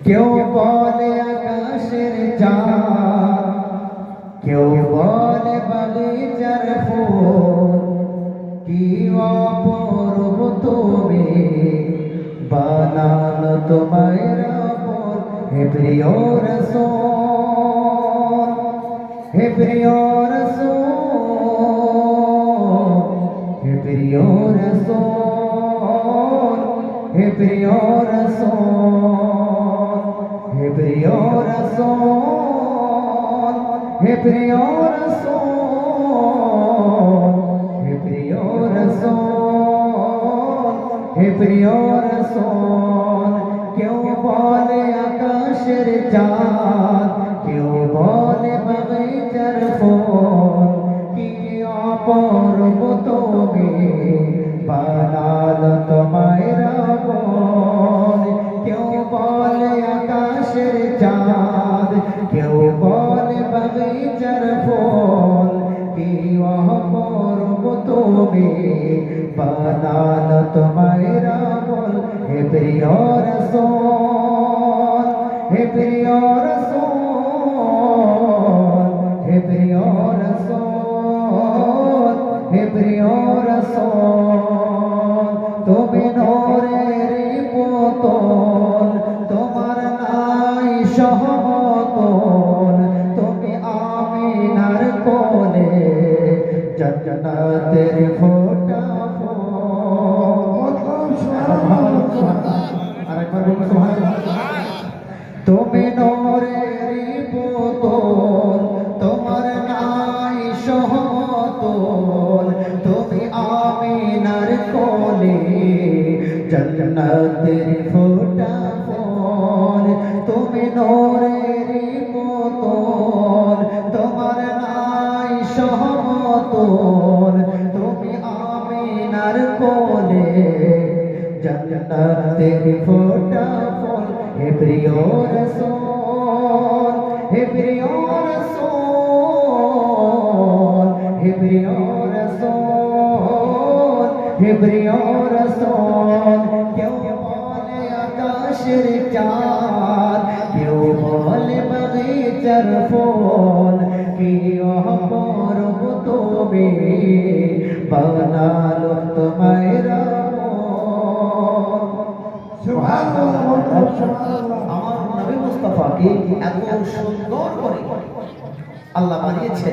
কেউ বলে আকাশের চাঁদ, কেউ বলে বাগিচার ফুল, কি অপরূপ তুমি বানানো তোমায় রাবণ। হে প্রিয় রাসূল, হে প্রিয় রাসূল, হে প্রিয় রাসূল, হে প্রিয় রাসূল, হে প্রিয় রাসূল, হে প্রিয় রাসূল, হে প্রিয় রাসূল, হে প্রিয় রাসূল। কেউ বলে আকাশের চাঁদ, কেউ বলে বাগিচার ফুল, কি অপরূপ তুমি বানালো তোমায় রাবণ। কেউ বলে আকাশের চাঁদ, কেউ বলে বাগিচার ফুল, কি অপরূপ তুমি বানালো তোমায় রাবণ। হে প্রিয় রাসূল, হে প্রিয় রাসূল, হে প্রিয় রাসূল, হে প্রিয় রাসূল। তুমি নূরের পুতুল, তোমার নাই সমতুল, তুমি আমিনার কোলে জান্নাতের ফোঁটা ফুল। আরেকবার বলুন সুবহানাল্লাহ। তুমি নূরের পুতুল, তোমার নাই সমতুল, তুমি আমিনার কোলে জান্নাতের ফোঁটা ফুল। তুমি নূরের পুতুল, তোমার নাই সমতুল, তুমি আমিনার কোলে জান্নাতের ফোঁটা ফুল। হে প্রিয় রাসূল, হে প্রিয় রাসূল, হে প্রিয় রাসূল, হে প্রিয় রাসূল। কেউ বলে আকাশের চাঁদ, কেউ বলে বাগিচার ফুল, কি অপরূপ তুমি বানালো তোমায় রাবণ। আমার নবী মুস্তাফাকে এত সুন্দর করে আল্লাহ বানিয়েছে।